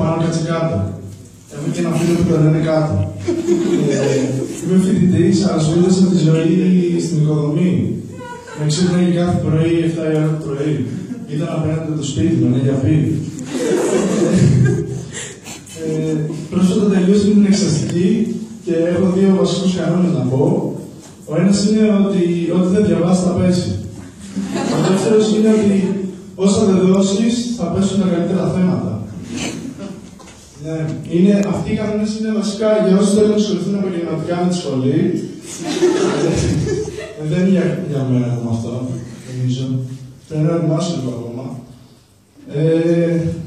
πάνω, κάτσε κάτω. Έχω και ένα φίλο που το λένε κάτω. Είμαι φοιτητής, ασχολήθησα τη ζωή στην οικοδομή. Με ξύπναγε κάθε πρωί, 7 η ώρα το πρωί. Ήταν απέναντι από το σπίτι μου, για πει. Πρόσφατα τελείωσα την εξαστική και έχω 2 βασικούς κανόνες να πω. Ο ένας είναι ότι ό,τι δεν διαβάσεις θα πέσει. Ο δεύτερος είναι ότι όσα δεν δώσεις θα πέσουν τα καλύτερα θέματα. Ναι, αυτοί οι κανόνες είναι βασικά για όσους θέλουν να ασχοληθούν επαγγελματικά με τη σχολή. Δεν είναι για μένα με αυτό, νομίζω. Πρέπει να οριμάσω λίγο ακόμα.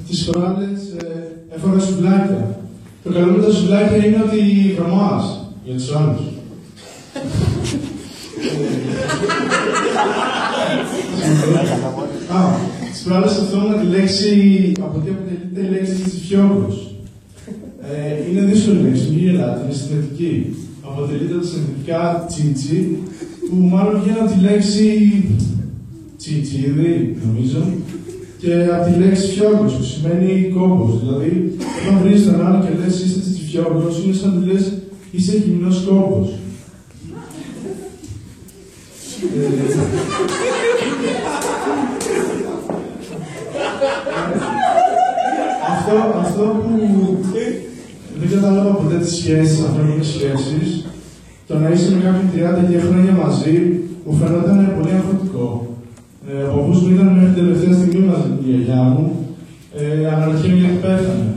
Τις προάλλες έφαγα σουβλάκια. Το καλό με τα σουβλάκια είναι ότι βρωμάς για τους άλλους. Τις προάλλες σκεφτόμουν τη λέξη, από τι αποτελείται η λέξη τσιφιόγκος. Είναι δύσκολη λέξη, μην γελάτε, είναι συνθετική. Αποτελείται από τα συνθετικά τσίτσι, που μάλλον βγαίνει από τη λέξη τσιτσίδι, νομίζω, και από τη λέξη φιόγκος, που σημαίνει κόμπος. Δηλαδή, όταν βρεις τον άλλο και λες είστε τσιφιόγκος, είναι σαν να λες είσαι γυμνός κόμπος. Αυτό που δεν κατάλαβα ποτέ τις σχέσεις, ανθρώπινες σχέσεις, το να είσαι με κάποιον 30 χρόνια μαζί, μου φαινόταν πολύ αγχωτικό. Από πώς μου ήταν μέχρι την τελευταία στιγμή μαζί με τη γιαγιά μου, αναρωτιέμαι γιατί πέθανε.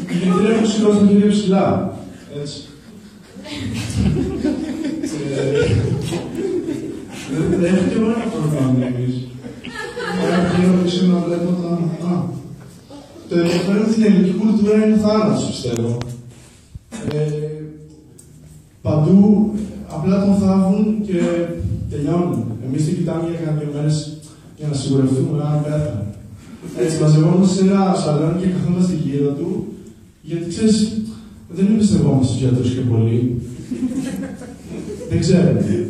Γιατί δεν έχω σηκώσει το χέρι ψηλά. Έτσι. Δεν έχω και μόνο ένα πρόβλημα με εμείς. Έχω γύρω πίσω να βλέπω τα... Το ενδιαφέρον στην ελληνική κουλτούρα είναι ο θάνατος, πιστεύω. Παντού απλά τον θάβουν και τελειώνουν. Εμείς δεν κοιτάμε για κάποιες μέρες για να σιγουρευτούμε αν πέθανε. Έτσι, μαζευόμαστε σε ένα σαλόνι και καθόμαστε γύρω του, γιατί ξέρεις, δεν εμπιστευόμαστε στους γιατρούς και πολύ. Δεν ξέρουμε.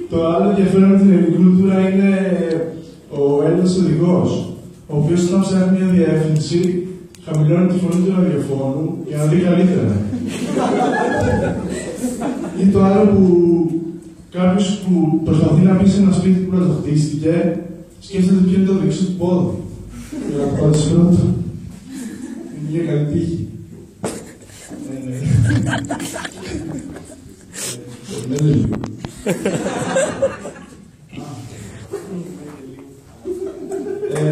Το άλλο ενδιαφέρον στην ελληνική κουλτούρα είναι ο Έλληνας οδηγός, ο οποίος όταν ψάχνει μια διεύθυνση, χαμηλώνει τη φωνή του ραδιοφώνου για να δει καλύτερα. Ή το άλλο που κάποιος που προσπαθεί να μπει σε ένα σπίτι που πρωτοχτίστηκε, σκέφτεται ποιο είναι το δεξί του πόδι. Για να το πάρει πρώτο. Είναι μια καλή τύχη.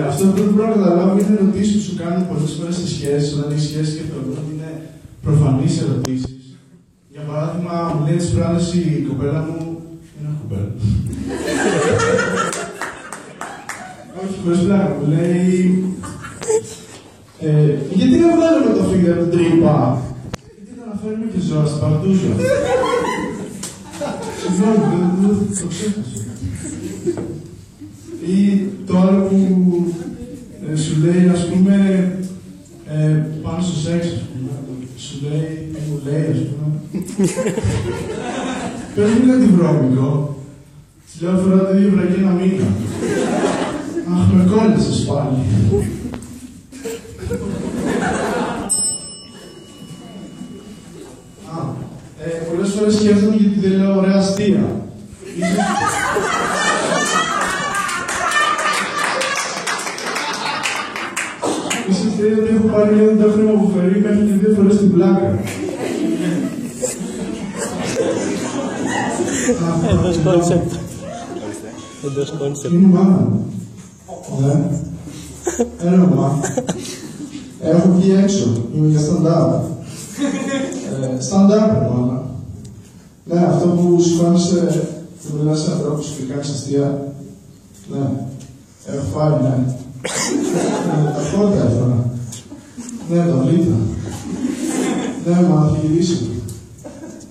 Αυτό που δεν μπορώ να καταλάβω είναι ερωτήσεις που σου κάνουν πολλές φορές στις σχέσεις, όταν έχεις σχέσεις και θεωρούν ότι είναι προφανείς ερωτήσεις. Για παράδειγμα, μου λέει τις προάλλες η κοπέλα μου. Είναι κοπέλα. Όχι, χωρίς πλάκα, μου λέει. Γιατί δεν βγάλουμε το φίδι από την τρύπα. Γιατί δεν αναφέρουμε και ζώα στην παρτούζα. Συγγνώμη, δεν το ξέχασα. Ή το άλλο που σου λέει, ας πούμε, πάνω στο σεξ, σου λέει, μου λέει, ας πούμε. Πες μου κάτι βρώμικο. Της λέω, φοράω το ίδιο βραγί ένα μήνα. Αχ, με κόλλησες πάλι. Πολλές φορές σκέφτομαι γιατί δεν λέω ωραία αστεία. Ίσως ότι έχω πάρει λίγο το χρήμα που φέρει μέχρι και 2 φορές την πλάκα. Εντός κόνσεπτ. Εντός κόνσεπτ. Είναι η μάνα μου. Ναι. Έρωμα. Έχω βγει έξω. Είμαι για stand-up. Stand-up, μάνα. Ναι, αυτό που σηκώνεσαι και μιλάς σε ανθρώπους και κάνεις αστεία. Ναι. Έχω φάει, ναι. Τα φώτα έφερα. Ναι, τα λίτρα. Ναι, μα θα γυρίσω.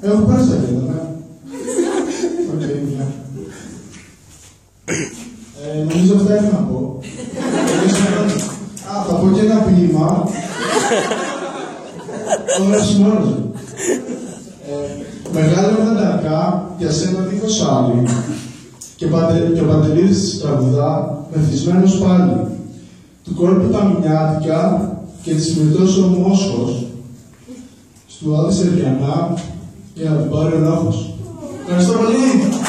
Έχω πάρει τα κέντρα, ναι. Οκ, μια. Νομίζω αυτά έχω να πω. Θα πω και ένα ποίημα. Τώρα μόνος μου. Μεγάλο φανταρκά για σένα δίχως άλλη και ο Παντελίδης της τραγουδά μεθυσμένος πάλι. του κόλπου τα μηνιάτικα και της συμμετός ο Μόσχος, στου Άδη Σεργιανά για να την πάρει ο Νόχος. Ευχαριστώ πολύ!